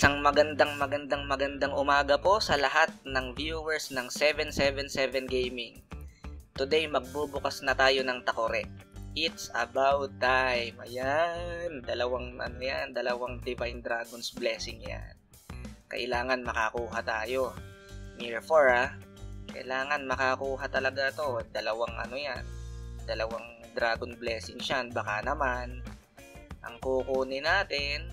Isang magandang umaga po sa lahat ng viewers ng 777 Gaming. Today magbubukas na tayo ng takore. It's about time. Ayan, dalawang Divine Dragon's Blessing yan. Kailangan makakuha tayo. Mirror 4 Kailangan makakuha talaga to. Dalawang Dragon Blessing yan. Baka naman ang kukunin natin,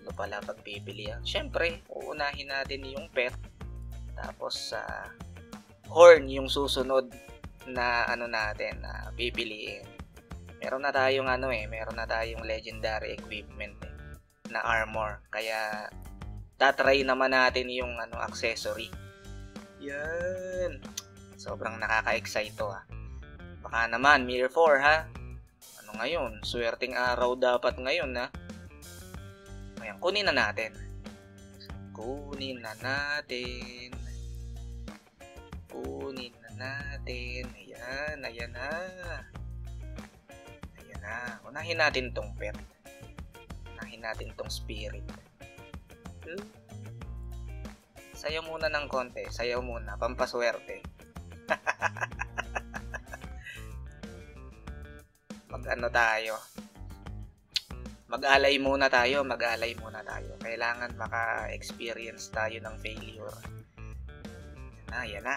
tatlo pala pagpipili yan. Syempre, uunahin natin yung pet. Tapos horn yung susunod na na pipiliin. Meron na tayong legendary equipment na armor. Kaya tatry naman natin yung accessory. Yan. Sobrang nakaka-excite to Baka naman Mirror 4 ngayon, swerteng araw dapat ngayon Ayan, kunin na natin. Ayan na. Unahin natin tong pet. Unahin natin tong spirit. Sayaw muna ng konti. Sayaw muna, pampaswerte. Mag-alay muna tayo. Kailangan maka-experience tayo ng failure. Ayan na.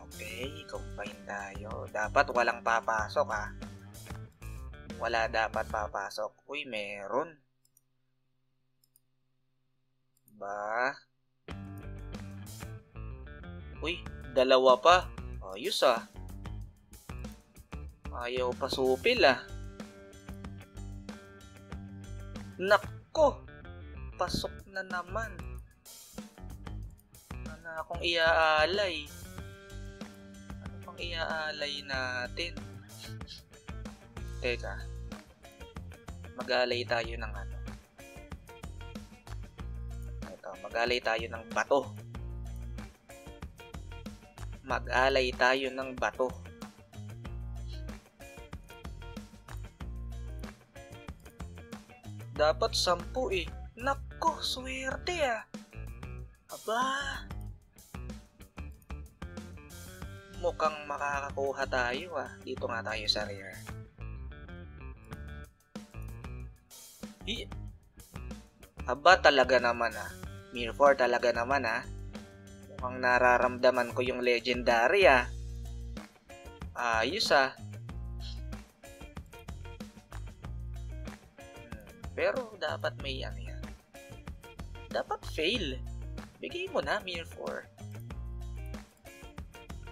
Okay, combine tayo. Dapat walang papasok Wala dapat papasok. Uy, meron. Uy, dalawa pa. Ayos Ayaw pa supil Nako, pasok na naman. Ano akong iaalay? Ano pang iaalay natin? Teka, mag-alay tayo ng mag-alay tayo ng bato. Dapat 10 Nako, swerte Aba. Mukhang makakakuha tayo Dito nga tayo sa rare. Aba, talaga naman Mirror 4 talaga naman Mukhang nararamdaman ko yung legendary Ayos Pero dapat may yan. Dapat fail. Bigay mo na, Mirror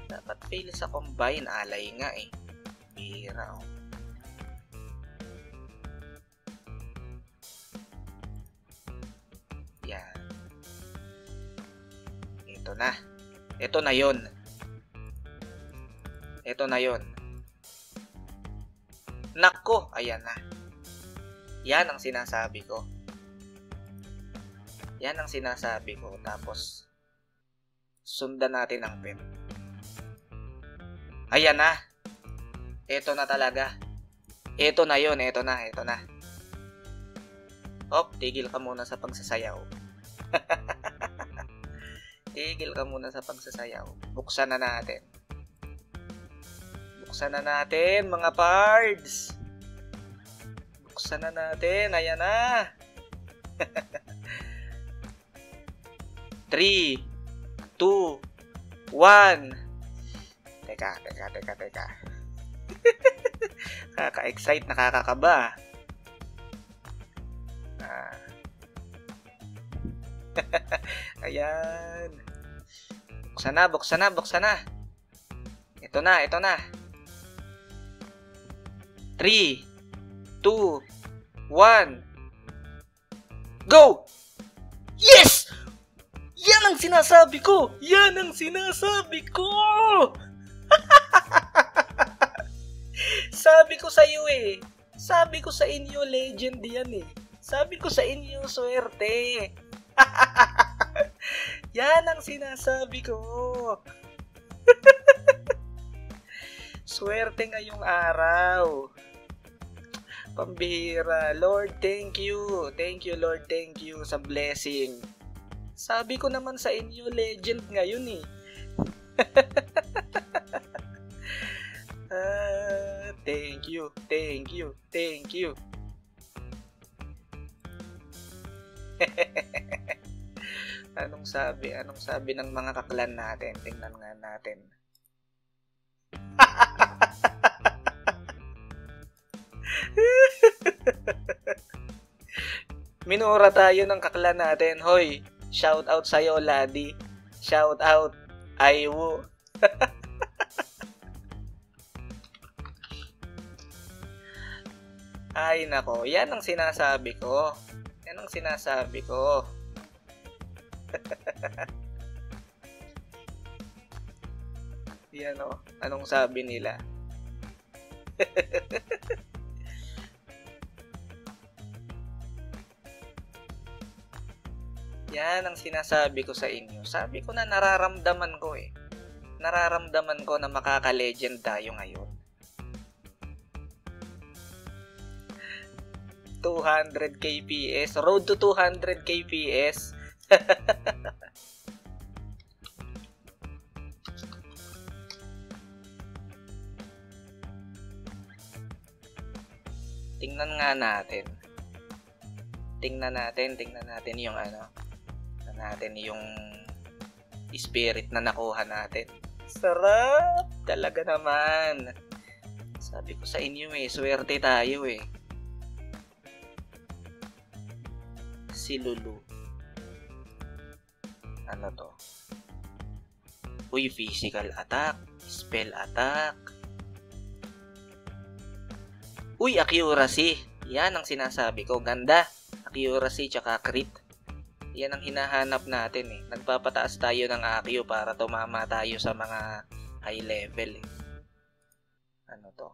4. Dapat fail sa combine. Alay nga Bira Yan. Ito na yon. Nako, ayan na. Yan ang sinasabi ko. Tapos, sundan natin ang pet. Ayan na. Ito na talaga. Ito na yun. Tigil ka muna sa pagsasayaw. Buksan na natin, mga pards. Ayan na. 3, 2, 1. Teka. Kaka-excite, nakakakaba. Ayan. Buksan na. Ito na. 3, 2, 1. Go! Yes! Yan ang sinasabi ko! Sabi ko sa iyo Sabi ko sa inyo, legend yan Sabi ko sa inyo, swerte. Yan ang sinasabi ko. Swerte ngayong araw. Pambihira. Lord, thank you. Thank you, Lord. Thank you sa blessing. Sabi ko naman sa inyo, legend ngayon eh. Thank you. Thank you. Thank you. Anong sabi? Anong sabi ng mga kaklan natin? Tingnan nga natin. Minura tayo ng kaklan natin. Hoy, shout out sa'yo, Ladi. Shout out, Aiwu. Ay, nako. Yan ang sinasabi ko. Yan ang sinasabi ko. Yan o. Anong sabi nila? Yan ang sinasabi ko sa inyo. Sabi ko na nararamdaman ko eh. Nararamdaman ko na makaka-legend tayo ngayon. 200 kps. Road to 200 kps. Tingnan nga natin. Tingnan natin yung ano. Natin yung spirit na nakuha natin. Sarap! Talaga naman. Sabi ko sa inyo eh, swerte tayo eh. Si Lulu. Ano to? Uy, physical attack. Spell attack. Uy, accuracy. Yan ang sinasabi ko. Ganda. Accuracy tsaka crit. Yan ang hinahanap natin eh. Nagpapataas tayo ng AQ para tumama tayo sa mga high level eh. Ano to?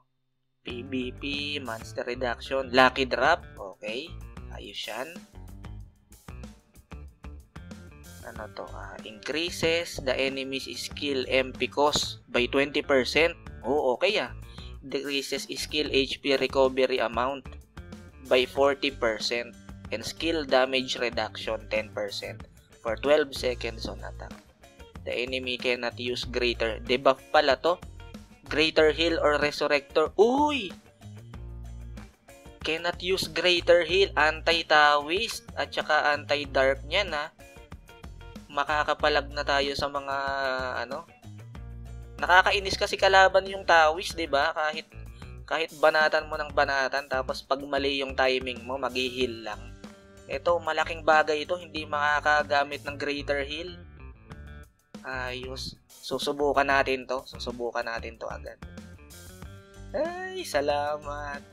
PvP, monster reduction, lucky drop. Okay. Ayos yan. Ano to? Increases the enemy's skill MP cost by 20%. Oh, okay ah. Decreases skill HP recovery amount by 40%. And skill damage reduction 10% for 12 seconds on attack. The enemy cannot use greater. Debuff pala to. Greater heal or resurrector. Uy! Cannot use greater heal. Anti-tawist at saka anti-dark niyan ha. Makakapalag na tayo sa mga ano. Nakakainis kasi kalaban yung tawist, 'di ba? Kahit banatan mo ng banatan tapos pag mali yung timing mo, mag-heal lang. Ito, malaking bagay ito, hindi makakagamit ng greater heal. Ayos. Susubukan natin to agad. Ay, salamat.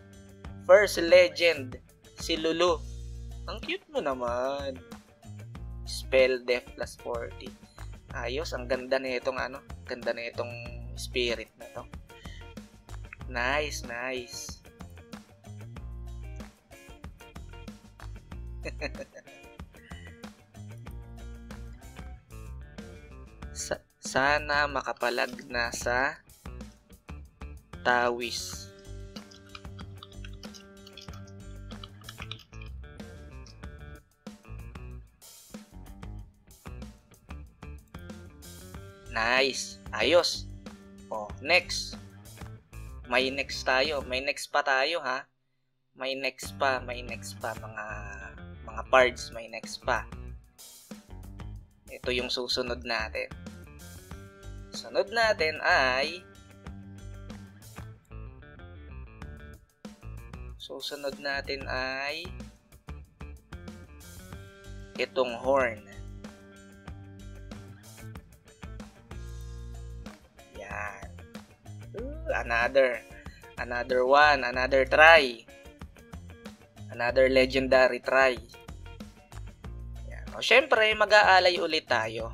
First legend, si Lulu. Ang cute mo naman. Spell def plus 40. Ayos, ang ganda nitong ano, ganda nitong spirit na to. Nice, nice. Sana makapalag na sa tawis. Nice. Ayos. Oh, next. May next tayo. May next pa tayo ha. May next pa mga parts, may next pa. Ito yung susunod natin. Sunod natin ay itong horn. Yan. Another one, another try. Another legendary try. Yan. O, syempre, mag-aalay ulit tayo.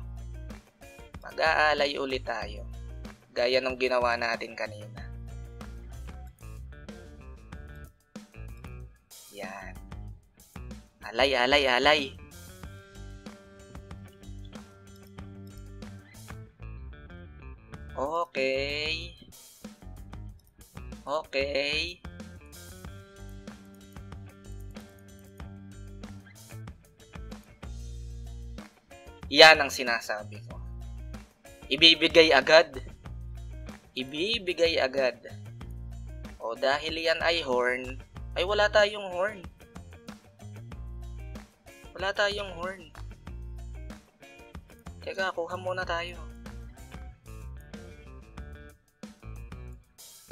Gaya nung ginawa natin kanina. Yan. Alay. Okay. Yan ang sinasabi ko. Ibibigay agad. Ibibigay agad. O dahil yan ay horn, ay wala tayong horn. Wala tayong horn. Teka, kuha muna tayo.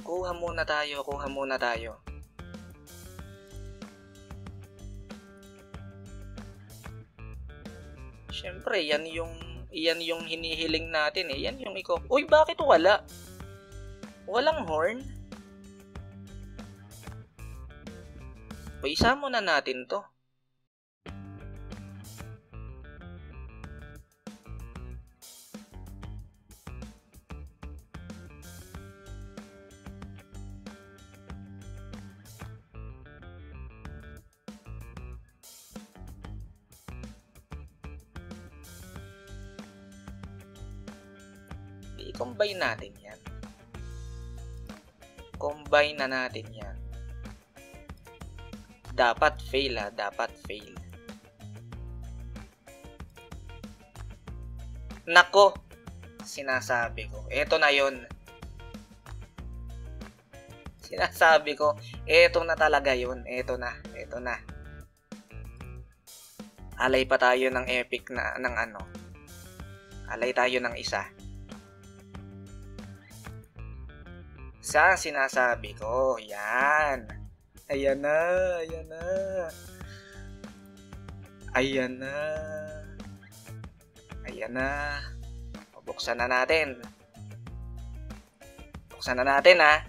Kuha muna tayo. Siyempre, yan yung hinihiling natin eh. Yan yung Uy, bakit wala? Walang horn? O, isa muna natin to. I-combine natin yan. Combine na natin yan. Dapat fail ha. Dapat fail. Nako. Sinasabi ko. Eto na yun. Sinasabi ko. Eto na talaga yun. Eto na. Eto na. Alay pa tayo ng epic na ng ano. Alay tayo ng isa. Sa sinasabi ko, yan. Ayan na, ayan na. Ayan na. Ayan na. Buksan na natin. Buksan na natin, ha.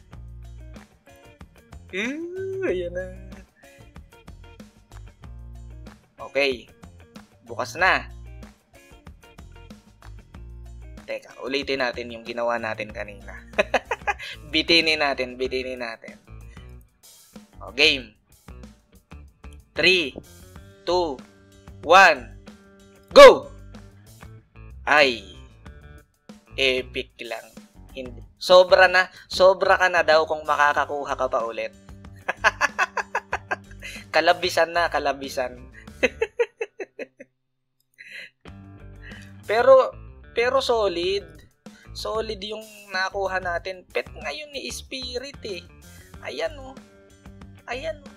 Ayan na. Okay. Bukas na. Teka, ulitin natin yung ginawa natin kanina. Bitinin natin. O, game. 3, 2, 1, go! Ay, epic lang. Hindi. Sobra ka na daw kung makakakuha ka pa ulit. Kalabisan na, kalabisan. Pero solid. Solid yung nakuha natin. Pet ngayon ni Spirit eh. Ayan o. Ayan o.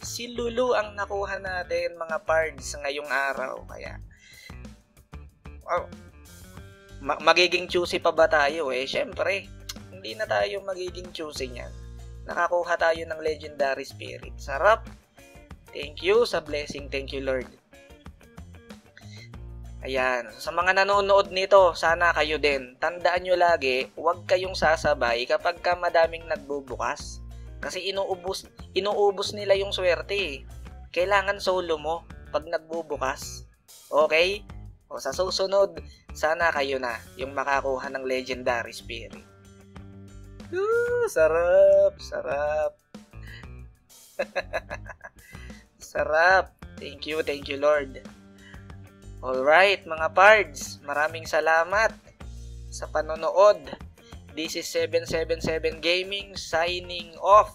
Si Lulu ang nakuha natin mga pards ngayong araw. Kaya magiging choosy pa ba tayo eh? Syempre, hindi na tayo magiging choosy niyan. Nakakuha tayo ng Legendary Spirit. Sarap. Thank you sa blessing. Thank you, Lord. Ayan, sa mga nanonood nito, sana kayo din. Tandaan nyo lagi, huwag kayong sasabay kapag ka madaming nagbubukas. Kasi inuubos nila yung swerte. Kailangan solo mo pag nagbubukas. Okay? O sa susunod, sana kayo na yung makakuha ng Legendary Spirit. Sarap, sarap. Sarap. Thank you, Lord. Alright, mga pards, maraming salamat sa panonood. This is 777 Gaming signing off.